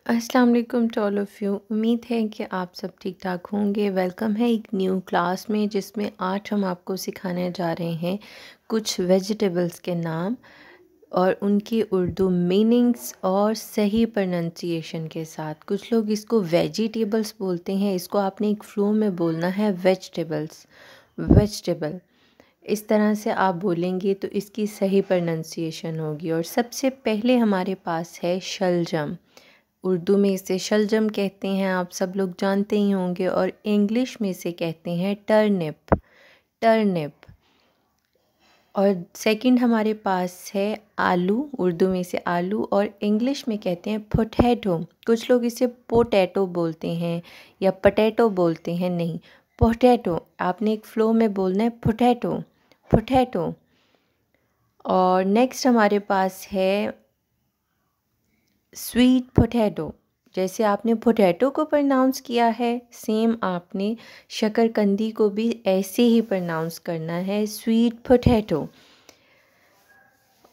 अस्सलाम वालेकुम to all of you. उम्मीद है कि आप सब ठीक ठाक होंगे। वेलकम है एक न्यू क्लास में, जिसमें आज हम आपको सिखाने जा रहे हैं कुछ वेजिटेबल्स के नाम और उनकी उर्दू मीनिंग्स और सही प्रोनंसिएशन के साथ। कुछ लोग इसको वेजिटेबल्स बोलते हैं, इसको आपने एक फ्लो में बोलना है वेजिटेबल्स, वेजिटेबल। इस तरह से आप बोलेंगे तो इसकी सही प्रोनंसिएशन होगी। और सबसे पहले हमारे पास है शलजम। उर्दू में इसे शलजम कहते हैं, आप सब लोग जानते ही होंगे। और इंग्लिश में इसे कहते हैं टर्निप, टर्निप। और सेकंड हमारे पास है आलू। उर्दू में इसे आलू और इंग्लिश में कहते हैं पोटैटो। कुछ लोग इसे पोटैटो बोलते हैं या पटैटो बोलते हैं, नहीं, पोटैटो। आपने एक फ्लो में बोलना है पोटैटो, पोटैटो। और नेक्स्ट हमारे पास है स्वीट पोटैटो। जैसे आपने पोटैटो को प्रोनाउंस किया है, सेम आपने शकरकंदी को भी ऐसे ही प्रोनाउंस करना है, स्वीट पोटैटो।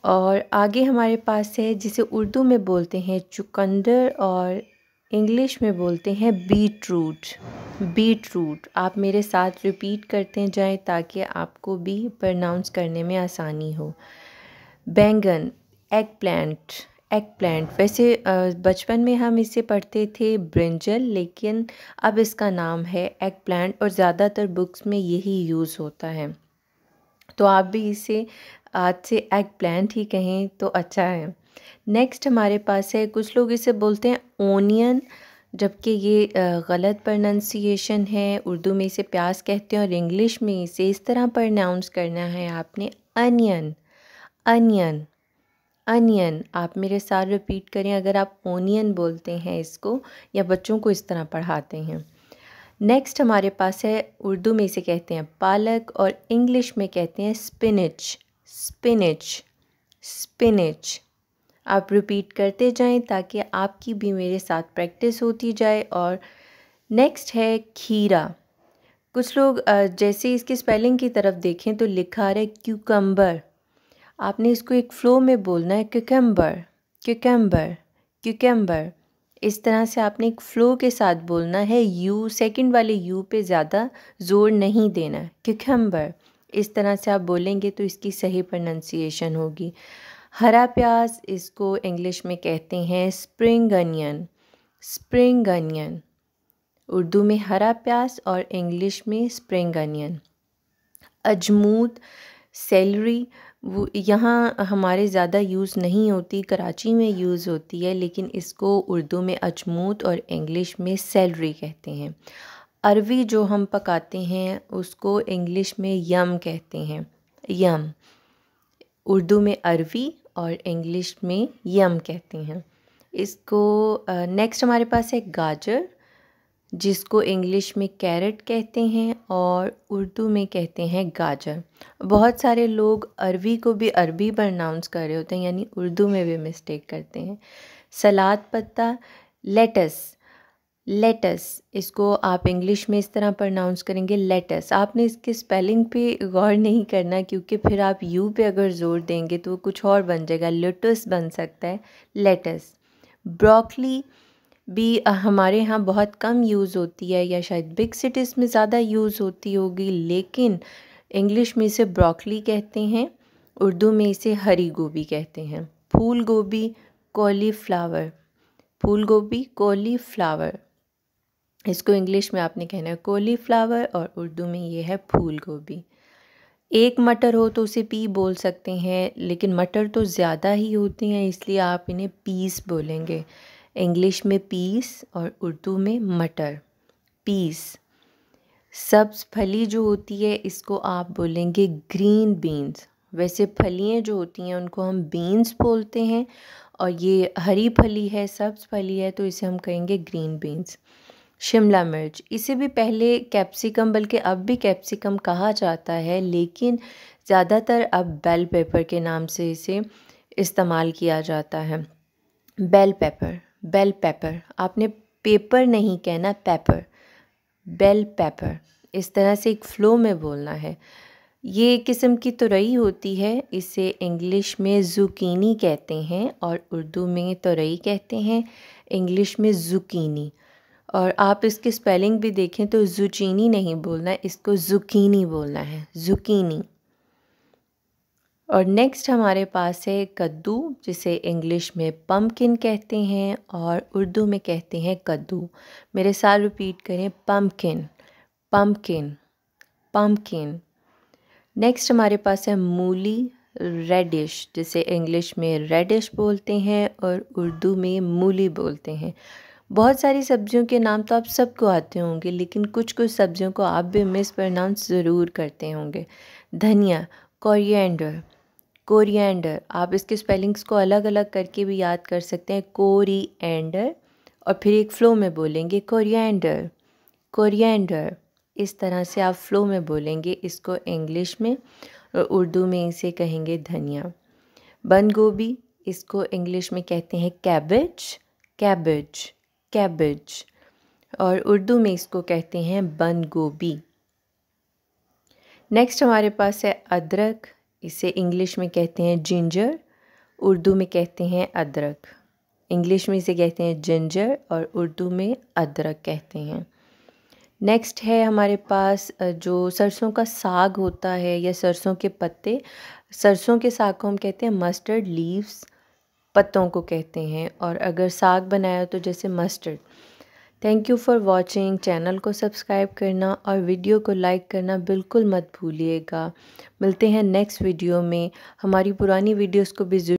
और आगे हमारे पास है जिसे उर्दू में बोलते हैं चुकंदर और इंग्लिश में बोलते हैं बीट रूट, बीट रूट। आप मेरे साथ रिपीट करते जाएं ताकि आपको भी प्रोनाउंस करने में आसानी हो। बैंगन, एग प्लांट, एग प्लांट। वैसे बचपन में हम इसे पढ़ते थे ब्रिंजल, लेकिन अब इसका नाम है एग प्लांट और ज़्यादातर बुक्स में यही यूज़ होता है। तो आप भी इसे आज से एग प्लांट ही कहें तो अच्छा है। नेक्स्ट हमारे पास है, कुछ लोग इसे बोलते हैं ओनियन, जबकि ये गलत प्रोनंसिएशन है। उर्दू में इसे प्याज कहते हैं और इंग्लिश में इसे इस तरह प्रोनाउंस करना है आपने, अनियन, अनियन, अनियन। आप मेरे साथ रिपीट करें अगर आप ओनियन बोलते हैं इसको या बच्चों को इस तरह पढ़ाते हैं। नेक्स्ट हमारे पास है, उर्दू में इसे कहते हैं पालक और इंग्लिश में कहते हैं स्पिनिच, स्पिनिच, स्पिनिच। आप रिपीट करते जाएं ताकि आपकी भी मेरे साथ प्रैक्टिस होती जाए। और नेक्स्ट है खीरा। कुछ लोग जैसे इसकी स्पेलिंग की तरफ देखें तो लिखा है क्यूकम्बर। आपने इसको एक फ्लो में बोलना है क्यूकम्बर, क्यूकम्बर, क्यूकम्बर। इस तरह से आपने एक फ़्लो के साथ बोलना है। यू, सेकंड वाले यू पे ज़्यादा ज़ोर नहीं देना, क्यूकम्बर। इस तरह से आप बोलेंगे तो इसकी सही प्रोनंसिएशन होगी। हरा प्याज, इसको इंग्लिश में कहते हैं spring onion, spring onion. Urdu में हरा प्याज और इंग्लिश में स्प्रिंग अनियन। अजमूद, सेलरी, वो यहाँ हमारे ज़्यादा यूज़ नहीं होती, कराची में यूज़ होती है, लेकिन इसको उर्दू में अजमूद और इंग्लिश में सेलरी कहते हैं। अरवी जो हम पकाते हैं उसको इंग्लिश में यम कहते हैं, यम। उर्दू में अरवी और इंग्लिश में यम कहते हैं इसको। नेक्स्ट हमारे पास है गाजर, जिसको इंग्लिश में कैरेट कहते हैं और उर्दू में कहते हैं गाजर। बहुत सारे लोग अरवी को भी अरबी प्रोनाउंस कर रहे होते हैं, यानी उर्दू में भी मिस्टेक करते हैं। सलाद पत्ता, लेटस, लेटस। इसको आप इंग्लिश में इस तरह प्रोनाउंस करेंगे लेटस। आपने इसके स्पेलिंग पे गौर नहीं करना, क्योंकि फिर आप यू पे अगर ज़ोर देंगे तो वो कुछ और बन जाएगा, लेटस बन सकता है, लेटस। ब्रोकली भी हमारे यहाँ बहुत कम यूज़ होती है, या शायद बिग सिटीज़ में ज़्यादा यूज़ होती होगी, लेकिन इंग्लिश में इसे ब्रोकली कहते हैं, उर्दू में इसे हरी गोभी कहते हैं। फूल गोभी, कॉलीफ्लावर, फूल गोभी, कॉलीफ्लावर। इसको इंग्लिश में आपने कहना है कॉलीफ्लावर और उर्दू में ये है फूल गोभी। एक मटर हो तो उसे पी बोल सकते हैं, लेकिन मटर तो ज़्यादा ही होते हैं, इसलिए आप इन्हें पीस बोलेंगे। इंग्लिश में पीस और उर्दू में मटर, पीस। सब्ज़ फली जो होती है इसको आप बोलेंगे ग्रीन बीन्स। वैसे फलियाँ जो होती हैं उनको हम बीन्स बोलते हैं, और ये हरी फली है, सब्ज़ फली है, तो इसे हम कहेंगे ग्रीन बीन्स। शिमला मिर्च, इसे भी पहले कैप्सिकम, बल्कि अब भी कैप्सिकम कहा जाता है, लेकिन ज़्यादातर अब बेल पेपर के नाम से इसे इस्तेमाल किया जाता है। Bell paper, bell paper. आपने पेपर नहीं कहना, पेपर, बेल पेपर। इस तरह से एक फ़्लो में बोलना है। ये किस्म की तुरई होती है, इसे इंग्लिश में ज़ुकीनी कहते हैं और उर्दू में तुरई कहते हैं, इंग्लिश में ज़ुकीनी। और आप इसकी स्पेलिंग भी देखें तो ज़ुचीनी नहीं बोलना है, इसको ज़ुकीनी बोलना है, ज़ुकीनी। और नेक्स्ट हमारे पास है कद्दू, जिसे इंग्लिश में पम्पकिन कहते हैं और उर्दू में कहते हैं कद्दू। मेरे साथ रिपीट करें, पम्पकिन, पम्पकिन, पम्पकिन। नेक्स्ट हमारे पास है मूली, रेडिश, जिसे इंग्लिश में रेडिश बोलते हैं और उर्दू में मूली बोलते हैं। बहुत सारी सब्जियों के नाम तो आप सबको आते होंगे, लेकिन कुछ कुछ सब्जियों को आप भी मिस प्रोनाउंस ज़रूर करते होंगे। धनिया, कोरिएंडर, कोरिएंडर, आप इसके स्पेलिंग्स को अलग अलग करके भी याद कर सकते हैं, कोरिएंडर, और फिर एक फ़्लो में बोलेंगे कोरिएंडर, कोरिएंडर। इस तरह से आप फ़्लो में बोलेंगे इसको इंग्लिश में, और उर्दू में इसे कहेंगे धनिया। बंद गोभी, इसको इंग्लिश में कहते हैं कैबेज, कैबेज, कैबेज, और उर्दू में इसको कहते हैं बंद गोभी। नेक्स्ट हमारे पास है अदरक, इसे इंग्लिश में कहते हैं जिंजर, उर्दू में कहते हैं अदरक। इंग्लिश में इसे कहते हैं जिंजर और उर्दू में अदरक कहते हैं। नेक्स्ट है हमारे पास जो सरसों का साग होता है या सरसों के पत्ते, सरसों के साग को हम कहते हैं मस्टर्ड लीव्स, पत्तों को कहते हैं, और अगर साग बनाया तो जैसे mustard. Thank you for watching. Channel को सब्सक्राइब करना और वीडियो को लाइक करना बिल्कुल मत भूलिएगा। मिलते हैं नेक्स्ट वीडियो में। हमारी पुरानी वीडियोस को भी